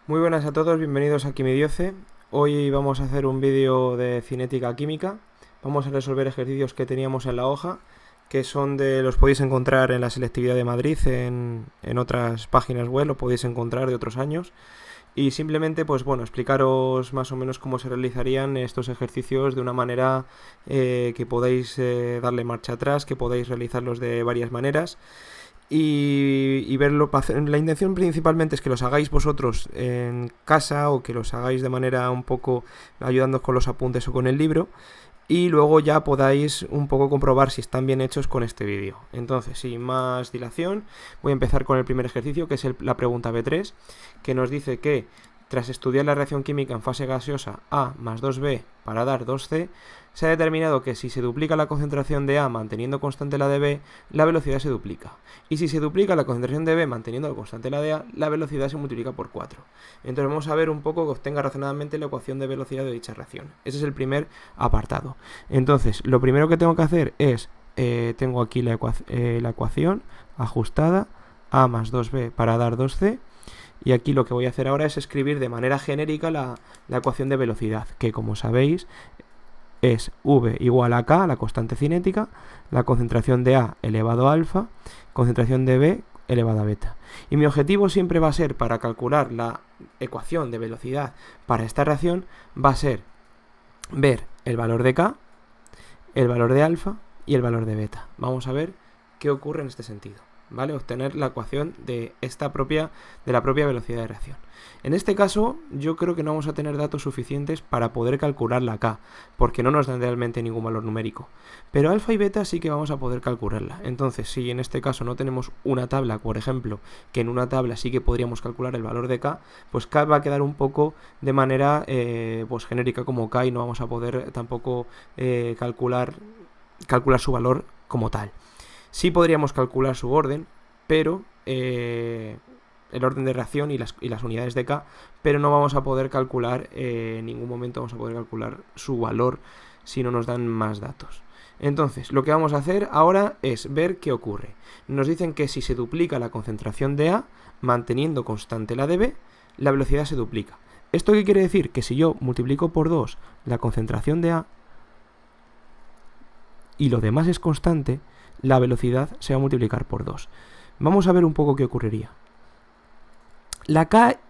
Muy buenas a todos, bienvenidos a Quimidioce. Hoy vamos a hacer un vídeo de cinética química. Vamos a resolver ejercicios que teníamos en la hoja, que los podéis encontrar en la selectividad de Madrid, en otras páginas web, lo podéis encontrar de otros años. Y simplemente, pues bueno, explicaros más o menos cómo se realizarían estos ejercicios de una manera que podáis darle marcha atrás, que podáis realizarlos de varias maneras. Y verlo. La intención principalmente es que los hagáis vosotros en casa o que los hagáis de manera un poco ayudándoos con los apuntes o con el libro, y luego ya podáis un poco comprobar si están bien hechos con este vídeo. Entonces, sin más dilación, voy a empezar con el primer ejercicio, que es la pregunta B3, que nos dice que tras estudiar la reacción química en fase gaseosa A más 2B para dar 2C, se ha determinado que si se duplica la concentración de A manteniendo constante la de B, la velocidad se duplica. Y si se duplica la concentración de B manteniendo constante la de A, la velocidad se multiplica por 4. Entonces vamos a ver un poco que obtenga razonadamente la ecuación de velocidad de dicha reacción. Ese es el primer apartado. Entonces, lo primero que tengo que hacer es, tengo aquí la ecuación ajustada, A más 2B para dar 2C. Y aquí lo que voy a hacer ahora es escribir de manera genérica la ecuación de velocidad, que como sabéis es V igual a K, la constante cinética, la concentración de A elevado a alfa, concentración de B elevado a beta. Y mi objetivo siempre va a ser, para calcular la ecuación de velocidad para esta reacción, va a ser ver el valor de K, el valor de alfa y el valor de beta. Vamos a ver qué ocurre en este sentido. ¿Vale? Obtener la ecuación de la propia velocidad de reacción. En este caso, yo creo que no vamos a tener datos suficientes para poder calcular la K, porque no nos dan realmente ningún valor numérico. Pero alfa y beta sí que vamos a poder calcularla. Entonces, si en este caso no tenemos una tabla, por ejemplo, que en una tabla sí que podríamos calcular el valor de K, pues K va a quedar un poco de manera pues genérica como K, y no vamos a poder tampoco calcular su valor como tal. Sí podríamos calcular su orden, pero el orden de reacción y las unidades de K, pero no vamos a poder calcular, en ningún momento vamos a poder calcular su valor si no nos dan más datos. Entonces, lo que vamos a hacer ahora es ver qué ocurre. Nos dicen que si se duplica la concentración de A, manteniendo constante la de B, la velocidad se duplica. ¿Esto qué quiere decir? Que si yo multiplico por 2 la concentración de A y lo demás es constante, la velocidad se va a multiplicar por 2. Vamos a ver un poco qué ocurriría.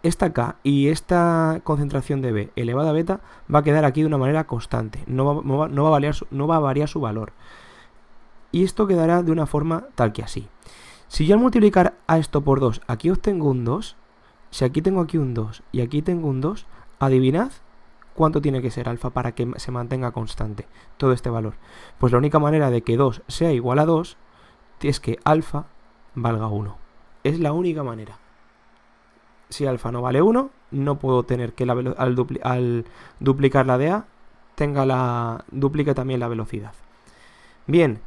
Esta K y esta concentración de B elevada a beta va a quedar aquí de una manera constante, no va a variar su valor. Y esto quedará de una forma tal que así. Si yo al multiplicar a esto por 2, aquí obtengo un 2, si aquí tengo aquí un 2 y aquí tengo un 2, adivinad cuánto tiene que ser alfa para que se mantenga constante todo este valor. Pues la única manera de que 2 sea igual a 2 es que alfa valga 1. Es la única manera. Si alfa no vale 1, no puedo tener que al duplicar la de A duplique también la velocidad. Bien,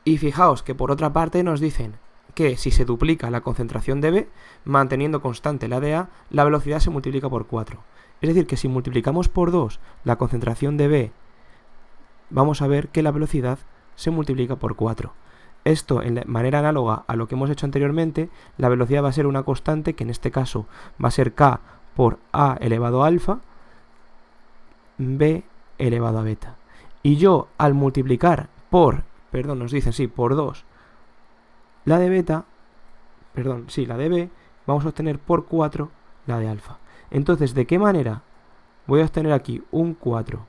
y fijaos que por otra parte nos dicen que si se duplica la concentración de B, manteniendo constante la de A, la velocidad se multiplica por 4. Es decir, que si multiplicamos por 2 la concentración de B, vamos a ver que la velocidad se multiplica por 4. Esto, en manera análoga a lo que hemos hecho anteriormente, la velocidad va a ser una constante, que en este caso va a ser K por A elevado a alfa, B elevado a beta. Y yo, al multiplicar por 2 la de beta, la de B, vamos a obtener por 4 la de alfa. Entonces, ¿de qué manera voy a obtener aquí un 4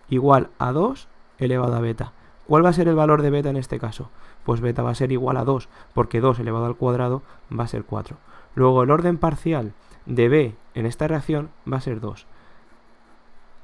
igual a 2 elevado a beta? ¿Cuál va a ser el valor de beta en este caso? Pues beta va a ser igual a 2, porque 2 elevado al cuadrado va a ser 4. Luego el orden parcial de B en esta reacción va a ser 2.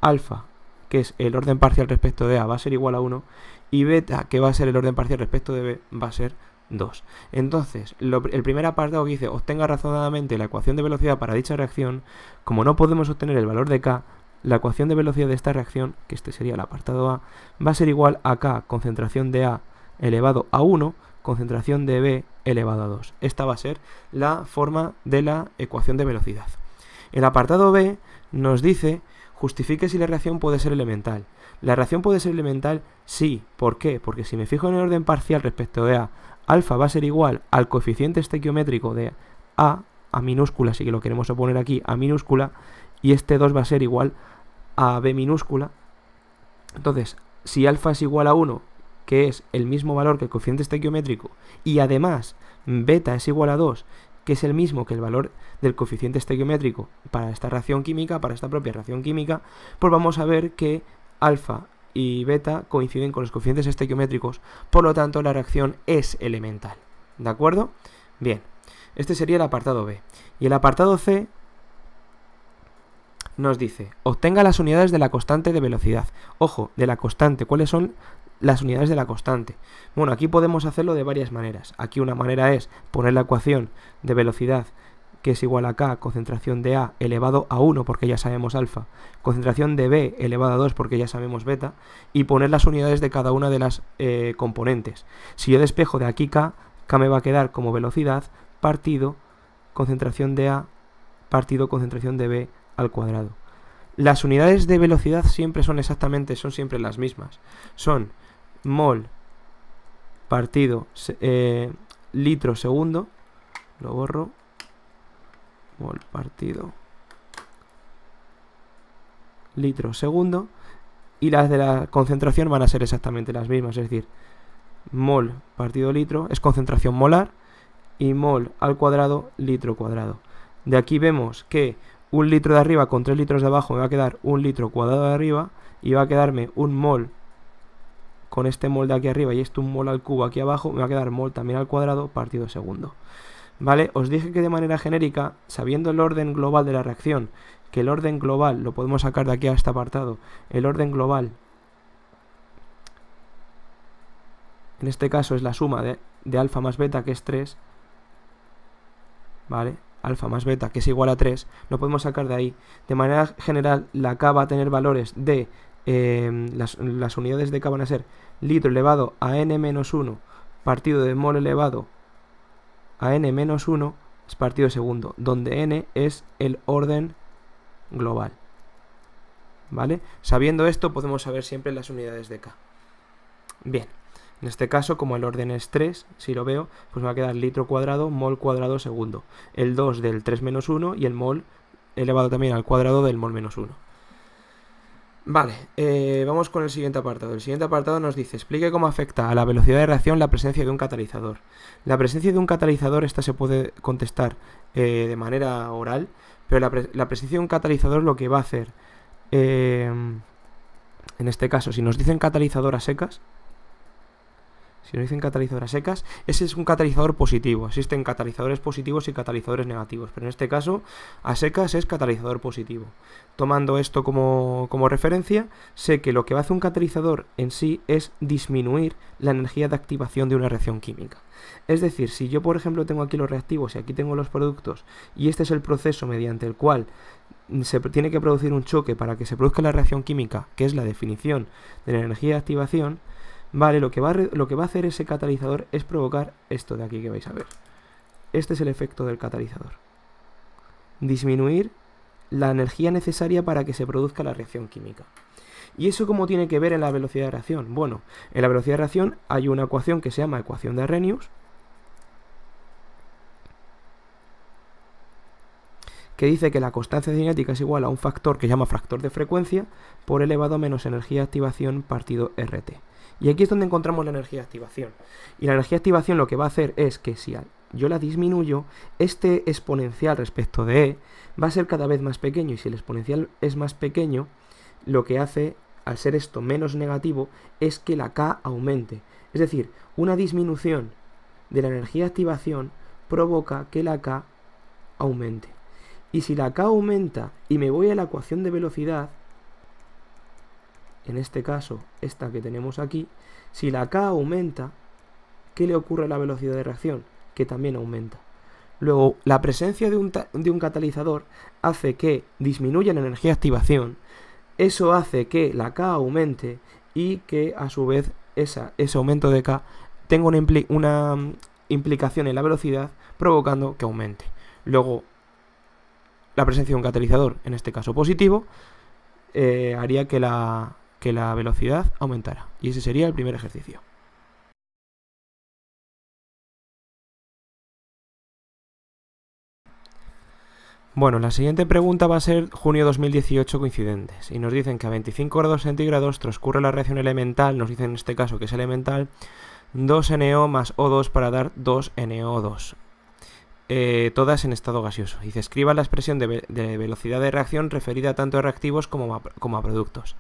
Alfa, que es el orden parcial respecto de A, va a ser igual a 1. Y beta, que va a ser el orden parcial respecto de B, va a ser 2. Entonces, el primer apartado que dice obtenga razonadamente la ecuación de velocidad para dicha reacción, como no podemos obtener el valor de K, la ecuación de velocidad de esta reacción, que este sería el apartado A, va a ser igual a K concentración de A elevado a 1, concentración de B elevado a 2. Esta va a ser la forma de la ecuación de velocidad. El apartado B nos dice justifique si la reacción puede ser elemental. La reacción puede ser elemental, sí. ¿Por qué? Porque si me fijo en el orden parcial respecto de A, alfa va a ser igual al coeficiente estequiométrico de A A minúscula, si que lo queremos poner aquí, A minúscula, y este 2 va a ser igual a B minúscula. Entonces, si alfa es igual a 1, que es el mismo valor que el coeficiente estequiométrico, y además beta es igual a 2, que es el mismo que el valor del coeficiente estequiométrico para esta reacción química, para esta propia reacción química, pues vamos a ver que alfa y beta coinciden con los coeficientes estequiométricos, por lo tanto la reacción es elemental. ¿De acuerdo? Bien, este sería el apartado B. Y el apartado C nos dice, obtenga las unidades de la constante de velocidad. Ojo, de la constante, ¿cuáles son las unidades de la constante? Bueno, aquí podemos hacerlo de varias maneras. Aquí una manera es poner la ecuación de velocidad, que es igual a K, concentración de A elevado a 1, porque ya sabemos alfa, concentración de B elevado a 2, porque ya sabemos beta, y poner las unidades de cada una de las componentes. Si yo despejo de aquí K, K me va a quedar como velocidad partido concentración de A partido concentración de B al cuadrado. Las unidades de velocidad siempre son siempre las mismas. Son mol partido litro segundo, lo borro, mol partido litro segundo, y las de la concentración van a ser exactamente las mismas, es decir, mol partido litro es concentración molar y mol al cuadrado litro cuadrado. De aquí vemos que un litro de arriba con 3 litros de abajo me va a quedar un litro cuadrado de arriba y va a quedarme un mol con este mol de aquí arriba y esto un mol al cubo aquí abajo, me va a quedar mol también al cuadrado partido segundo. ¿Vale? Os dije que de manera genérica, sabiendo el orden global de la reacción, que el orden global lo podemos sacar de aquí a este apartado, el orden global en este caso es la suma de alfa más beta, que es 3, ¿vale? Alfa más beta, que es igual a 3, lo podemos sacar de ahí. De manera general, la K va a tener valores de, las unidades de K van a ser litro elevado a n menos 1 partido de mol elevado a n menos 1 es partido segundo, donde n es el orden global. ¿Vale? Sabiendo esto, podemos saber siempre las unidades de K. Bien. En este caso, como el orden es 3, si lo veo, pues me va a quedar litro cuadrado, mol cuadrado segundo. El 2 del 3 menos 1 y el mol elevado también al cuadrado del mol menos 1. Vale, vamos con el siguiente apartado. El siguiente apartado nos dice, explique cómo afecta a la velocidad de reacción la presencia de un catalizador. La presencia de un catalizador, esta se puede contestar de manera oral, pero la presencia de un catalizador lo que va a hacer, en este caso, si nos dicen catalizador a secas, ese es un catalizador positivo. Existen catalizadores positivos y catalizadores negativos, pero en este caso, a secas es catalizador positivo. Tomando esto como referencia, sé que lo que va a hacer un catalizador en sí es disminuir la energía de activación de una reacción química. Es decir, si yo, por ejemplo, tengo aquí los reactivos y aquí tengo los productos, y este es el proceso mediante el cual se tiene que producir un choque para que se produzca la reacción química, que es la definición de la energía de activación, vale, lo que va a hacer ese catalizador es provocar esto de aquí que vais a ver. Este es el efecto del catalizador. Disminuir la energía necesaria para que se produzca la reacción química. ¿Y eso cómo tiene que ver en la velocidad de reacción? Bueno, en la velocidad de reacción hay una ecuación que se llama ecuación de Arrhenius, que dice que la constante cinética es igual a un factor que se llama factor de frecuencia por elevado a menos energía de activación partido RT. Y aquí es donde encontramos la energía de activación. Y la energía de activación lo que va a hacer es que si yo la disminuyo, este exponencial respecto de E va a ser cada vez más pequeño. Y si el exponencial es más pequeño, lo que hace, al ser esto menos negativo, es que la K aumente. Es decir, una disminución de la energía de activación provoca que la K aumente. Y si la K aumenta y me voy a la ecuación de velocidad, en este caso, esta que tenemos aquí, si la K aumenta, ¿qué le ocurre a la velocidad de reacción? Que también aumenta. Luego, la presencia de un catalizador hace que disminuya la energía de activación, eso hace que la K aumente y que a su vez ese aumento de K tenga una implicación en la velocidad provocando que aumente. Luego, la presencia de un catalizador, en este caso positivo, haría que la velocidad aumentara. Y ese sería el primer ejercicio. Bueno, la siguiente pregunta va a ser junio 2018 coincidentes. Y nos dicen que a 25 grados centígrados transcurre la reacción elemental, nos dicen en este caso que es elemental, 2NO más O2 para dar 2NO2. Todas en estado gaseoso. Dice, escriba la expresión de velocidad de reacción referida tanto a reactivos como a productos.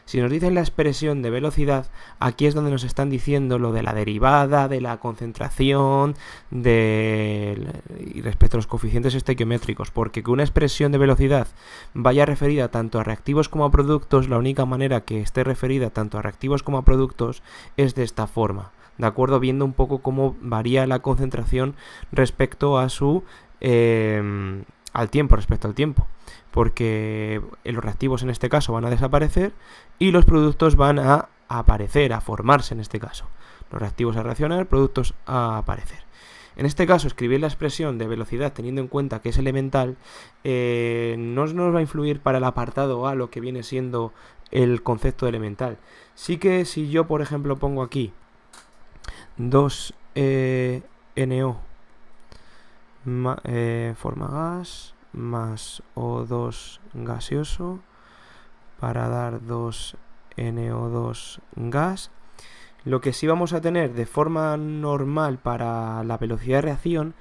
Si nos dicen la expresión de velocidad, aquí es donde nos están diciendo lo de la derivada, de la concentración, y respecto a los coeficientes estequiométricos, porque que una expresión de velocidad vaya referida tanto a reactivos como a productos, la única manera que esté referida tanto a reactivos como a productos es de esta forma, ¿de acuerdo? Viendo un poco cómo varía la concentración respecto a al tiempo, porque los reactivos en este caso van a desaparecer y los productos van a aparecer, a formarse en este caso. Los reactivos a reaccionar, productos a aparecer. En este caso, escribir la expresión de velocidad teniendo en cuenta que es elemental no nos va a influir para el apartado A, lo que viene siendo el concepto de elemental. Sí que si yo, por ejemplo, pongo aquí 2NO forma gas más O2 gaseoso para dar 2NO2 gas. Lo que sí vamos a tener de forma normal para la velocidad de reacción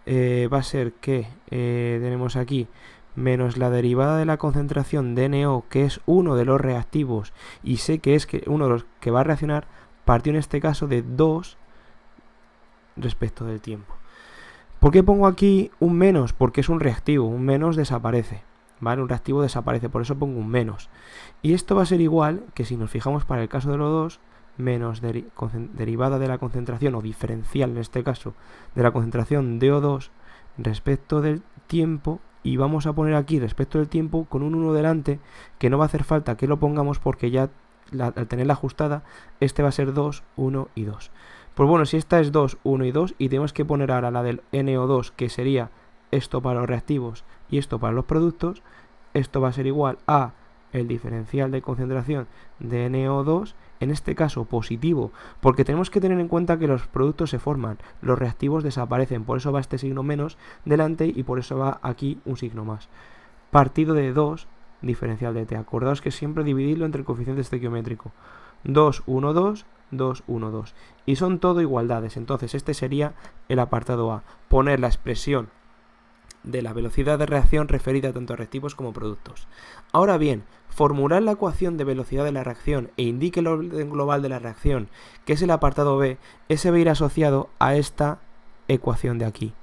va a ser que tenemos aquí menos la derivada de la concentración de NO, que es uno de los reactivos, y sé que es uno de los que va a reaccionar, partido en este caso de 2 respecto del tiempo. ¿Por qué pongo aquí un menos? Porque es un reactivo, un menos desaparece, ¿vale? Un reactivo desaparece, por eso pongo un menos. Y esto va a ser igual que si nos fijamos para el caso de los dos, menos derivada de la concentración, o diferencial en este caso, de la concentración de O2 respecto del tiempo, y vamos a poner aquí respecto del tiempo con un 1 delante, que no va a hacer falta que lo pongamos porque ya al tenerla ajustada, este va a ser 2, 1 y 2. Pues bueno, si esta es 2, 1 y 2 y tenemos que poner ahora la del NO2, que sería esto para los reactivos y esto para los productos, esto va a ser igual a el diferencial de concentración de NO2, en este caso positivo, porque tenemos que tener en cuenta que los productos se forman, los reactivos desaparecen, por eso va este signo menos delante y por eso va aquí un signo más. Partido de 2, diferencial de T. Acordaos que siempre dividirlo entre el coeficiente estequiométrico. 2, 1, 2, 2, 1, 2. Y son todo igualdades, entonces este sería el apartado A. Poner la expresión de la velocidad de reacción referida tanto a reactivos como productos. Ahora bien, formular la ecuación de velocidad de la reacción e indique el orden global de la reacción, que es el apartado B, ese va a ir asociado a esta ecuación de aquí.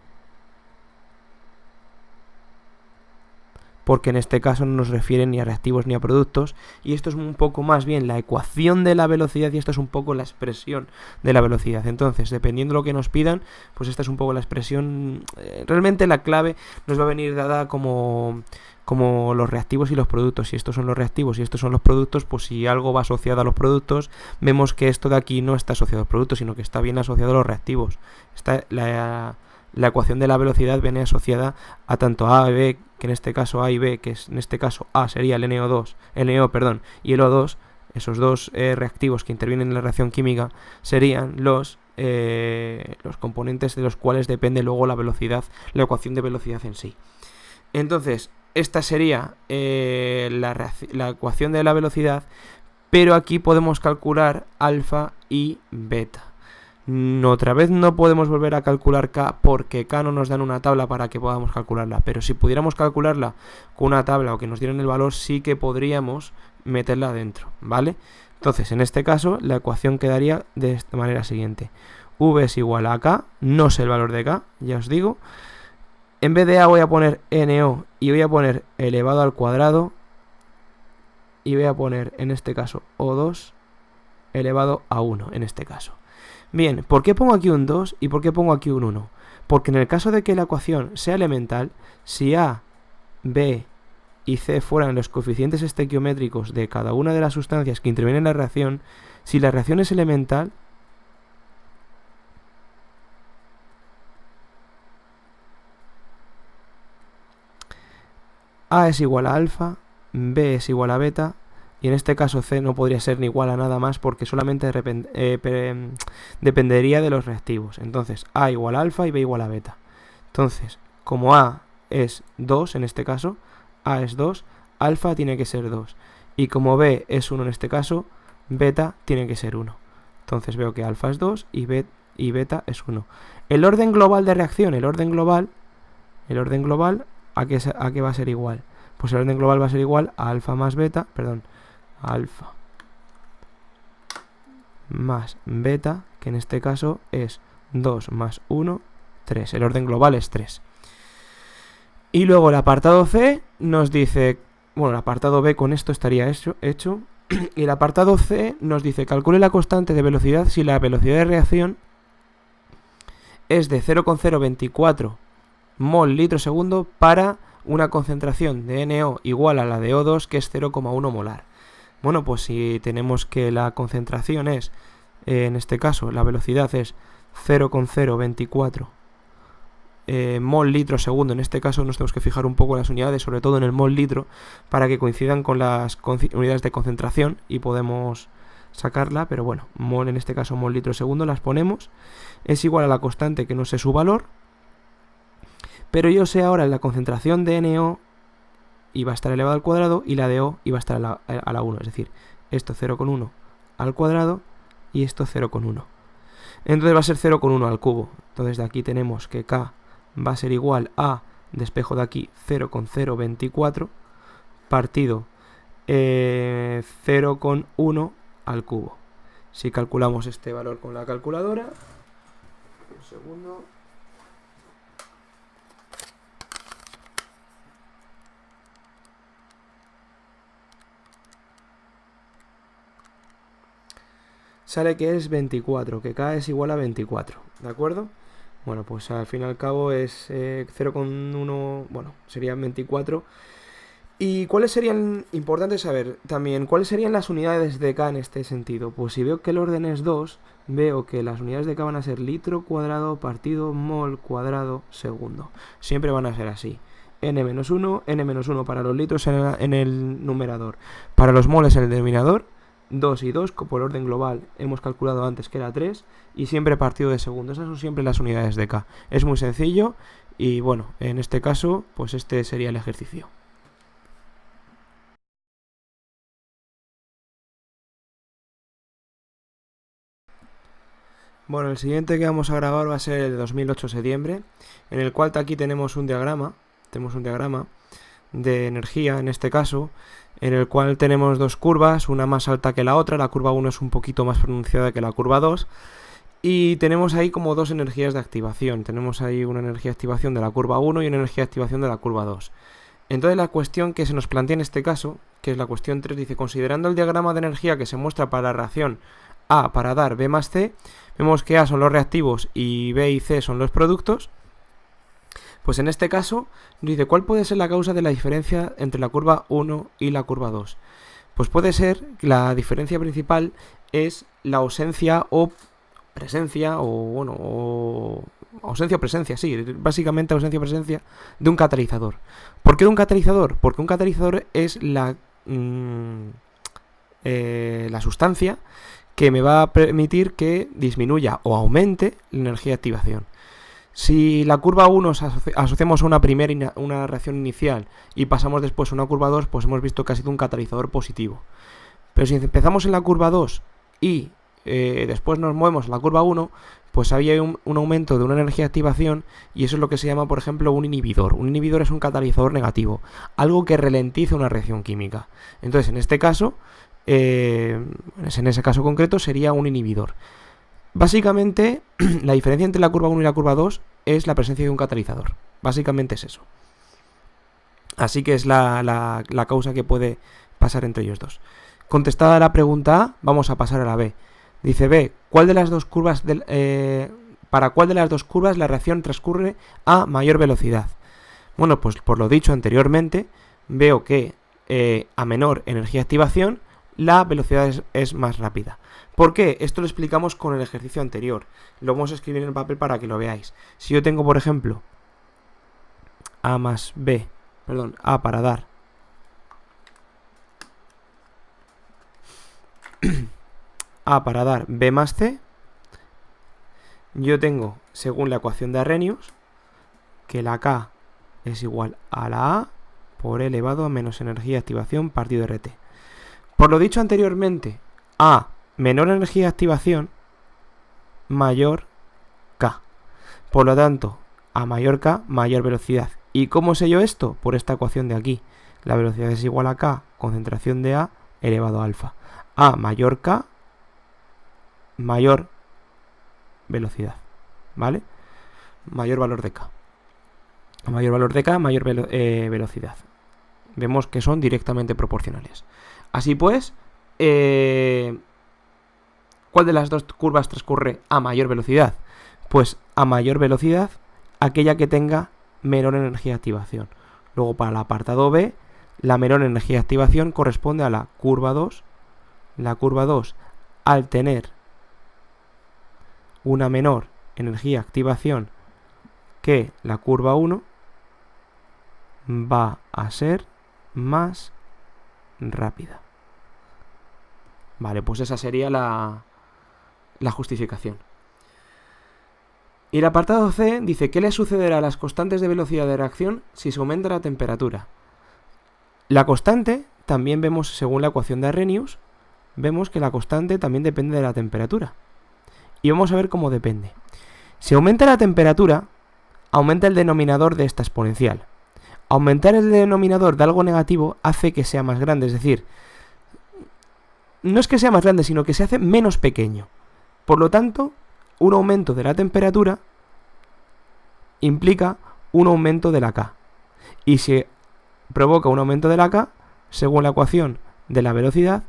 Porque en este caso no nos refieren ni a reactivos ni a productos, y esto es un poco más bien la ecuación de la velocidad y esto es un poco la expresión de la velocidad. Entonces, dependiendo de lo que nos pidan, pues esta es un poco la expresión. Realmente la clave nos va a venir dada como los reactivos y los productos. Si estos son los reactivos y estos son los productos, pues si algo va asociado a los productos, vemos que esto de aquí no está asociado a los productos, sino que está bien asociado a los reactivos. La ecuación de la velocidad viene asociada a tanto A y B, que en este caso A y B, que en este caso A sería el NO, y el O2, esos dos reactivos que intervienen en la reacción química, serían los componentes de los cuales depende luego la velocidad, la ecuación de velocidad en sí. Entonces, esta sería la ecuación de la velocidad, pero aquí podemos calcular alfa y beta. Otra vez no podemos volver a calcular K porque K no nos dan una tabla para que podamos calcularla, pero si pudiéramos calcularla con una tabla o que nos dieran el valor, sí que podríamos meterla dentro, ¿vale? Entonces, en este caso, la ecuación quedaría de esta manera siguiente. V es igual a K, no sé el valor de K, ya os digo. En vez de A voy a poner NO y voy a poner elevado al cuadrado y voy a poner, en este caso, O2 elevado a 1, en este caso. Bien, ¿por qué pongo aquí un 2 y por qué pongo aquí un 1? Porque en el caso de que la ecuación sea elemental, si A, B y C fueran los coeficientes estequiométricos de cada una de las sustancias que intervienen en la reacción, si la reacción es elemental, A es igual a alfa, B es igual a beta, y en este caso C no podría ser ni igual a nada más porque solamente dependería de los reactivos. Entonces A igual a alfa y B igual a beta. Entonces, como A es 2 en este caso, A es 2, alfa tiene que ser 2. Y como B es 1 en este caso, beta tiene que ser 1. Entonces veo que alfa es 2 y beta es 1. El orden global de reacción, el orden global, ¿a qué va a ser igual? Pues el orden global va a ser igual a alfa más beta, perdón, a alfa más beta, que en este caso es 2 más 1, 3. El orden global es 3. Y luego el apartado C nos dice, bueno, el apartado B con esto estaría hecho. Y el apartado C nos dice, calcule la constante de velocidad si la velocidad de reacción es de 0,024 mol litro segundo para una concentración de NO igual a la de O2, que es 0,1 molar. Bueno, pues si tenemos que la concentración es, en este caso, la velocidad es 0,024 mol litro segundo, en este caso nos tenemos que fijar un poco en las unidades, sobre todo en el mol litro, para que coincidan con las unidades de concentración y podemos sacarla, pero bueno, mol en este caso, mol litro segundo, las ponemos, es igual a la constante que no sé su valor, pero yo sé ahora la concentración de NO iba a estar elevado al cuadrado y la de O iba a estar a la 1, es decir, esto 0,1 al cuadrado y esto 0,1. Entonces va a ser 0,1 al cubo. Entonces de aquí tenemos que K va a ser igual a, despejo de aquí, 0,024 partido 0,1 al cubo. Si calculamos este valor con la calculadora, un segundo. Sale que es 24, que K es igual a 24, ¿de acuerdo? Bueno, pues al fin y al cabo es 0,1, bueno, serían 24. ¿Y cuáles serían, importante saber también, cuáles serían las unidades de K en este sentido? Pues si veo que el orden es 2, veo que las unidades de K van a ser litro cuadrado partido mol cuadrado segundo. Siempre van a ser así. N-1, N-1 para los litros en el numerador. Para los moles en el denominador, 2 y 2, por orden global hemos calculado antes que era 3, y siempre partido de segundo. Esas son siempre las unidades de K. Es muy sencillo y bueno, en este caso, pues este sería el ejercicio. Bueno, el siguiente que vamos a grabar va a ser el de 2008 septiembre, en el cual aquí tenemos un diagrama de energía, en este caso, en el cual tenemos dos curvas, una más alta que la otra, la curva 1 es un poquito más pronunciada que la curva 2, y tenemos ahí como dos energías de activación, tenemos ahí una energía de activación de la curva 1 y una energía de activación de la curva 2. Entonces la cuestión que se nos plantea en este caso, que es la cuestión 3, dice, considerando el diagrama de energía que se muestra para la reacción A para dar B más C, vemos que A son los reactivos y B y C son los productos. Pues en este caso, dice, ¿cuál puede ser la causa de la diferencia entre la curva 1 y la curva 2? Pues puede ser que la diferencia principal es la ausencia o presencia, o bueno, o ausencia o presencia, sí, básicamente ausencia o presencia de un catalizador. ¿Por qué de un catalizador? Porque un catalizador es la sustancia que me va a permitir que disminuya o aumente la energía de activación. Si la curva 1 asociamos a una reacción inicial y pasamos después a una curva 2, pues hemos visto que ha sido un catalizador positivo. Pero si empezamos en la curva 2 y después nos movemos a la curva 1, pues había un aumento de una energía de activación, y eso es lo que se llama, por ejemplo, un inhibidor. Un inhibidor es un catalizador negativo, algo que ralentiza una reacción química. Entonces, en este caso, en ese caso concreto, sería un inhibidor. Básicamente, la diferencia entre la curva 1 y la curva 2 es la presencia de un catalizador. Básicamente es eso. Así que es la causa que puede pasar entre ellos dos. Contestada la pregunta A, vamos a pasar a la B. Dice B, ¿para cuál de las dos curvas la reacción transcurre a mayor velocidad? Bueno, pues por lo dicho anteriormente, veo que a menor energía de activación, la velocidad es más rápida. ¿Por qué? Esto lo explicamos con el ejercicio anterior. Lo vamos a escribir en el papel para que lo veáis. Si yo tengo, por ejemplo, A para dar A para dar B más C, yo tengo, según la ecuación de Arrhenius, que la K es igual a la A por E elevado a menos energía de activación partido RT. Por lo dicho anteriormente, A menor energía de activación mayor K. Por lo tanto, a mayor K, mayor velocidad. ¿Y cómo sé yo esto? Por esta ecuación de aquí. La velocidad es igual a K, concentración de A elevado a alfa. A mayor K, mayor velocidad, ¿vale? Mayor valor de K. A mayor valor de K, mayor velocidad. Vemos que son directamente proporcionales. Así pues, ¿cuál de las dos curvas transcurre a mayor velocidad? Pues a mayor velocidad, aquella que tenga menor energía de activación. Luego para el apartado B, la menor energía de activación corresponde a la curva 2. La curva 2, al tener una menor energía de activación que la curva 1, va a ser más rápida. Vale, pues esa sería la justificación. Y el apartado C dice: ¿qué le sucederá a las constantes de velocidad de reacción si se aumenta la temperatura? La constante, también vemos según la ecuación de Arrhenius, vemos que la constante también depende de la temperatura. Y vamos a ver cómo depende. Si aumenta la temperatura, aumenta el denominador de esta exponencial. Aumentar el denominador de algo negativo hace que sea más grande, es decir, no es que sea más grande, sino que se hace menos pequeño. Por lo tanto, un aumento de la temperatura implica un aumento de la K. Y si provoca un aumento de la K, según la ecuación de la velocidad,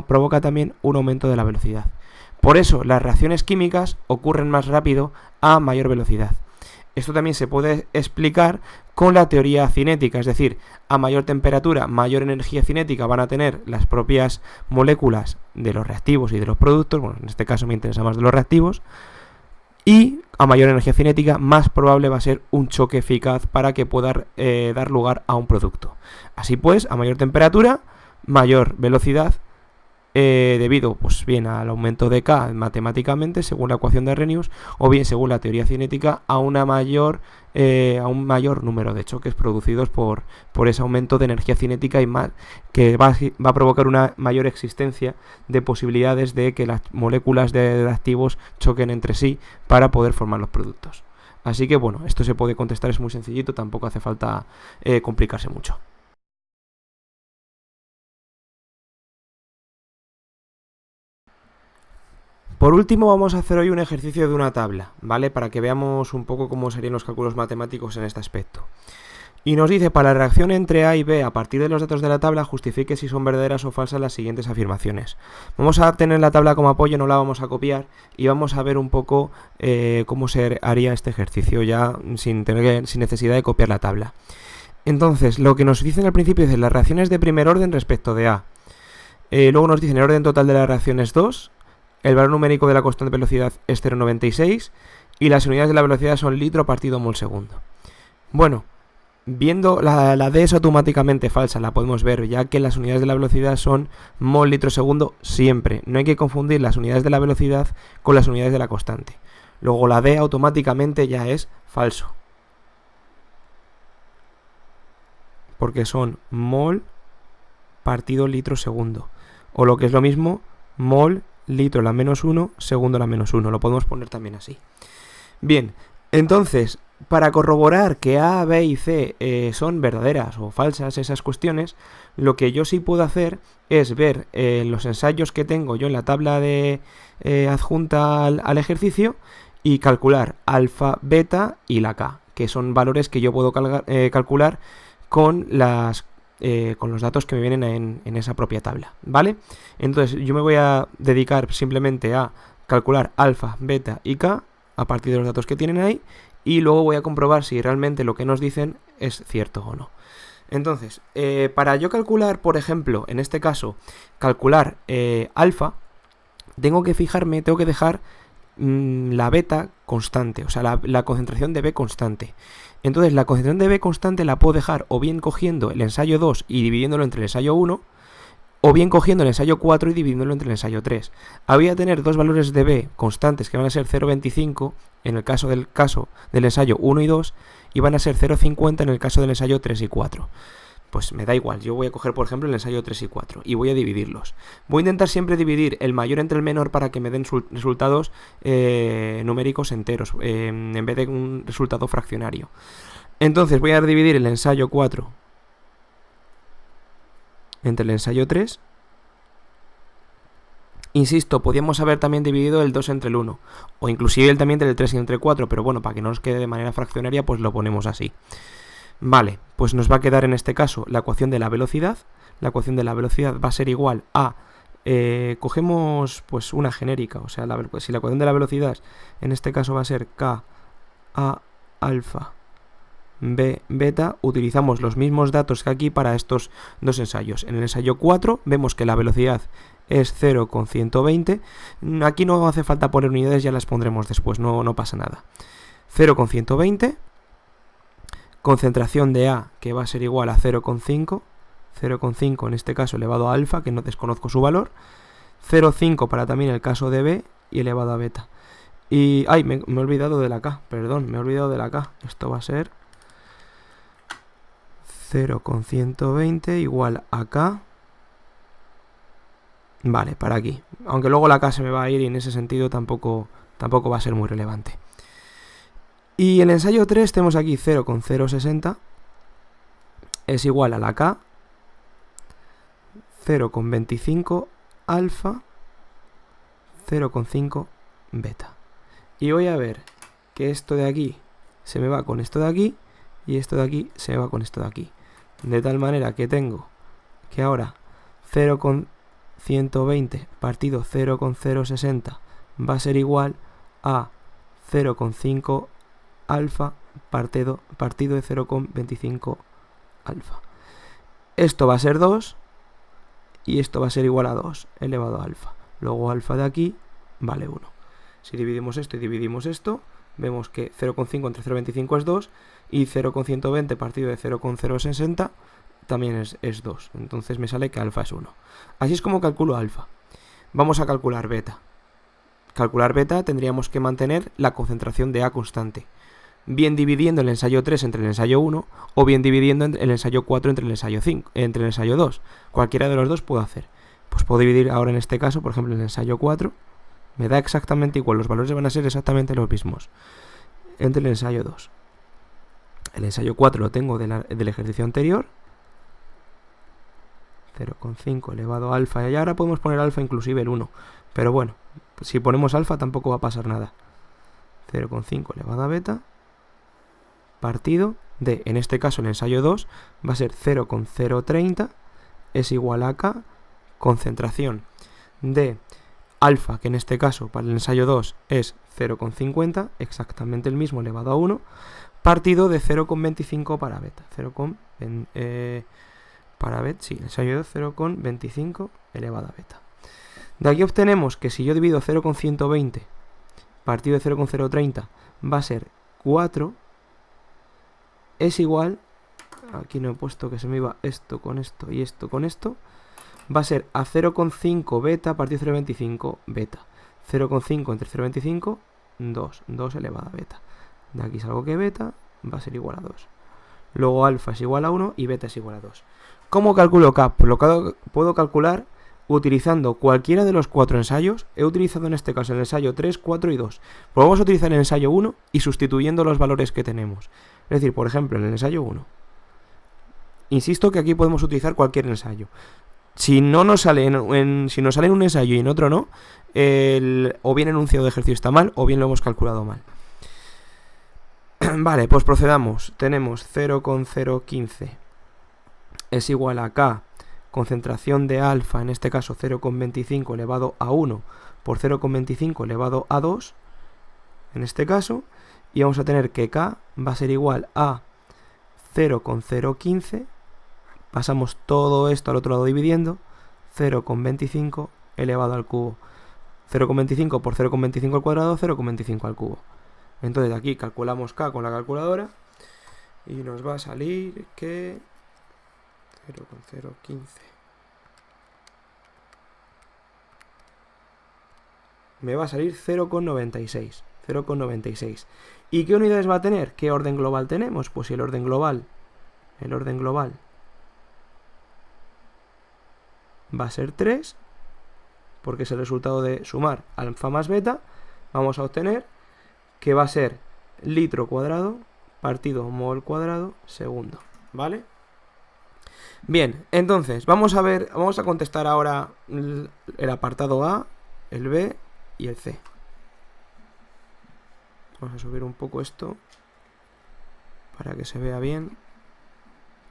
provoca también un aumento de la velocidad. Por eso, las reacciones químicas ocurren más rápido a mayor velocidad. Esto también se puede explicar con la teoría cinética, es decir, a mayor temperatura, mayor energía cinética van a tener las propias moléculas de los reactivos y de los productos, bueno, en este caso me interesa más de los reactivos, y a mayor energía cinética más probable va a ser un choque eficaz para que pueda dar lugar a un producto. Así pues, a mayor temperatura, mayor velocidad, debido pues bien al aumento de K matemáticamente según la ecuación de Arrhenius, o bien según la teoría cinética a un mayor número de choques producidos por ese aumento de energía cinética y más, que va a provocar una mayor existencia de posibilidades de que las moléculas de reactivos choquen entre sí para poder formar los productos. Así que bueno, esto se puede contestar, es muy sencillito, tampoco hace falta complicarse mucho. Por último, vamos a hacer hoy un ejercicio de una tabla, ¿vale? Para que veamos un poco cómo serían los cálculos matemáticos en este aspecto. Y nos dice: para la reacción entre A y B, a partir de los datos de la tabla, justifique si son verdaderas o falsas las siguientes afirmaciones. Vamos a tener la tabla como apoyo, no la vamos a copiar, y vamos a ver un poco cómo se haría este ejercicio ya sin necesidad de copiar la tabla. Entonces, lo que nos dicen al principio es las reacciones de primer orden respecto de A. Luego nos dicen el orden total de las reacciones 2. El valor numérico de la constante de velocidad es 0,96 y las unidades de la velocidad son litro partido mol segundo. Bueno, viendo la D es automáticamente falsa, la podemos ver, ya que las unidades de la velocidad son mol litro segundo siempre. No hay que confundir las unidades de la velocidad con las unidades de la constante. Luego la D automáticamente ya es falso, porque son mol partido litro segundo. O lo que es lo mismo, mol litro la menos 1, segundo la menos 1. Lo podemos poner también así. Bien, entonces, para corroborar que A, B y C son verdaderas o falsas esas cuestiones, lo que yo sí puedo hacer es ver los ensayos que tengo yo en la tabla de adjunta al ejercicio y calcular alfa, beta y la K, que son valores que yo puedo calcular con los datos que me vienen en esa propia tabla, ¿vale? Entonces yo me voy a dedicar simplemente a calcular alfa, beta y K a partir de los datos que tienen ahí, y luego voy a comprobar si realmente lo que nos dicen es cierto o no. Entonces, para yo calcular, por ejemplo, en este caso, calcular alfa, tengo que dejar la beta constante, o sea, la concentración de B constante. Entonces la concentración de B constante la puedo dejar o bien cogiendo el ensayo 2 y dividiéndolo entre el ensayo 1, o bien cogiendo el ensayo 4 y dividiéndolo entre el ensayo 3. Había que tener dos valores de b constantes que van a ser 0,25 en el caso del ensayo 1 y 2 y van a ser 0,50 en el caso del ensayo 3 y 4. Pues me da igual, yo voy a coger por ejemplo el ensayo 3 y 4 y voy a dividirlos. Voy a intentar siempre dividir el mayor entre el menor para que me den resultados numéricos enteros, en vez de un resultado fraccionario. Entonces voy a dividir el ensayo 4 entre el ensayo 3. Insisto, podríamos haber también dividido el 2 entre el 1, o inclusive también entre el 3 y entre el 4, pero bueno, para que no nos quede de manera fraccionaria, pues lo ponemos así. Vale, pues nos va a quedar en este caso la ecuación de la velocidad. La ecuación de la velocidad va a ser igual a... cogemos pues una genérica, o sea, si la ecuación de la velocidad en este caso va a ser K A alfa B beta, utilizamos los mismos datos que aquí para estos dos ensayos. En el ensayo 4 vemos que la velocidad es 0,120. Aquí no hace falta poner unidades, ya las pondremos después, no pasa nada. 0,120. Concentración de A, que va a ser igual a 0,5. 0,5 en este caso elevado a alfa, que no desconozco su valor. 0,5 para también el caso de B y elevado a beta. Y... ¡ay! Me he olvidado de la K, perdón, me he olvidado de la K. Esto va a ser 0,120 igual a K. Vale, para aquí. Aunque luego la K se me va a ir y en ese sentido tampoco va a ser muy relevante. Y en el ensayo 3 tenemos aquí 0,060 es igual a la K 0,25 alfa 0,5 beta. Y voy a ver que esto de aquí se me va con esto de aquí y esto de aquí se me va con esto de aquí. De tal manera que tengo que ahora 0,120 partido 0,060 va a ser igual a 0,5 alfa partido de 0,25 alfa. Esto va a ser 2 y esto va a ser igual a 2 elevado a alfa. Luego alfa de aquí vale 1. Si dividimos esto y dividimos esto, vemos que 0,5 entre 0,25 es 2 y 0,120 partido de 0,060 también es 2. Entonces me sale que alfa es 1. Así es como calculo alfa. Vamos a calcular beta. Calcular beta tendríamos que mantener la concentración de A constante. Bien dividiendo el ensayo 3 entre el ensayo 1 o bien dividiendo el ensayo 4 entre el ensayo 5, entre el ensayo 2. Cualquiera de los dos puedo hacer. Pues puedo dividir ahora en este caso, por ejemplo, el ensayo 4. Me da exactamente igual, los valores van a ser exactamente los mismos. Entre el ensayo 2. El ensayo 4 lo tengo del ejercicio anterior. 0,5 elevado a alfa. Y ahora podemos poner alfa inclusive el 1. Pero bueno, si ponemos alfa tampoco va a pasar nada. 0,5 elevado a beta. Partido de, en este caso el ensayo 2 va a ser 0,030 es igual a K, concentración de alfa, que en este caso para el ensayo 2 es 0,50, exactamente el mismo elevado a 1, partido de 0,25 para beta. Para beta, sí, el ensayo 2 0,25 elevado a beta. De aquí obtenemos que si yo divido 0,120 partido de 0,030 va a ser 4, es igual, aquí no he puesto que se me iba esto con esto y esto con esto, va a ser a 0,5 beta partido de 0,25 beta. 0,5 entre 0,25, 2 elevado a beta. De aquí salgo que beta va a ser igual a 2. Luego alfa es igual a 1 y beta es igual a 2. ¿Cómo calculo K? Pues lo puedo calcular utilizando cualquiera de los 4 ensayos. He utilizado en este caso el ensayo 3, 4 y 2. Pues vamos a utilizar el ensayo 1 y sustituyendo los valores que tenemos. Es decir, por ejemplo, en el ensayo 1. Insisto que aquí podemos utilizar cualquier ensayo. Si no nos sale si nos sale en un ensayo y en otro no, o bien el enunciado de ejercicio está mal o bien lo hemos calculado mal. Vale, pues procedamos. Tenemos 0,015 es igual a K, concentración de alfa, en este caso 0,25 elevado a 1 por 0,25 elevado a 2, en este caso, y vamos a tener que K va a ser igual a 0,015, pasamos todo esto al otro lado dividiendo, 0,25 elevado al cubo. 0,25 por 0,25 al cuadrado, 0,25 al cubo. Entonces aquí calculamos K con la calculadora y nos va a salir que 0,015 me va a salir 0,96. 0,96. ¿Y qué unidades va a tener? ¿Qué orden global tenemos? Pues el orden global va a ser 3, porque es el resultado de sumar alfa más beta. Vamos a obtener que va a ser litro cuadrado partido mol cuadrado segundo, ¿vale? Bien, entonces vamos a contestar ahora el apartado A, el B y el C. Vamos a subir un poco esto para que se vea bien,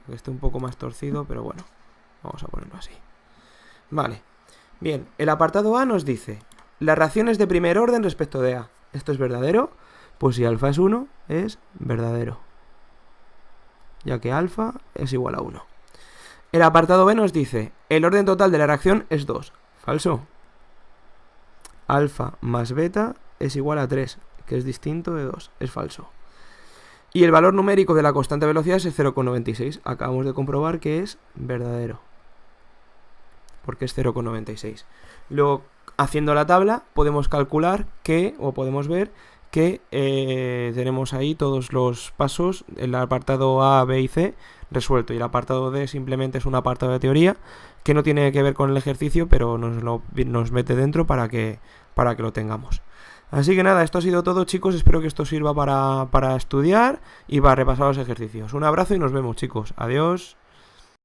que esté un poco más torcido, pero bueno, vamos a ponerlo así. Vale, bien, el apartado A nos dice las reacciones de primer orden respecto de A. ¿Esto es verdadero? Pues si alfa es 1, es verdadero, ya que alfa es igual a 1. El apartado B nos dice el orden total de la reacción es 2. Falso. Alfa más beta es igual a 3, que es distinto de 2. Es falso. Y el valor numérico de la constante de velocidad es 0,96. Acabamos de comprobar que es verdadero, porque es 0,96. Luego, haciendo la tabla, podemos calcular que, o podemos ver que tenemos ahí todos los pasos, el apartado A, B y C resuelto, y el apartado D simplemente es un apartado de teoría que no tiene que ver con el ejercicio, pero nos mete dentro para que lo tengamos. Así que nada, esto ha sido todo, chicos. Espero que esto sirva para estudiar y para repasar los ejercicios. Un abrazo y nos vemos, chicos. Adiós.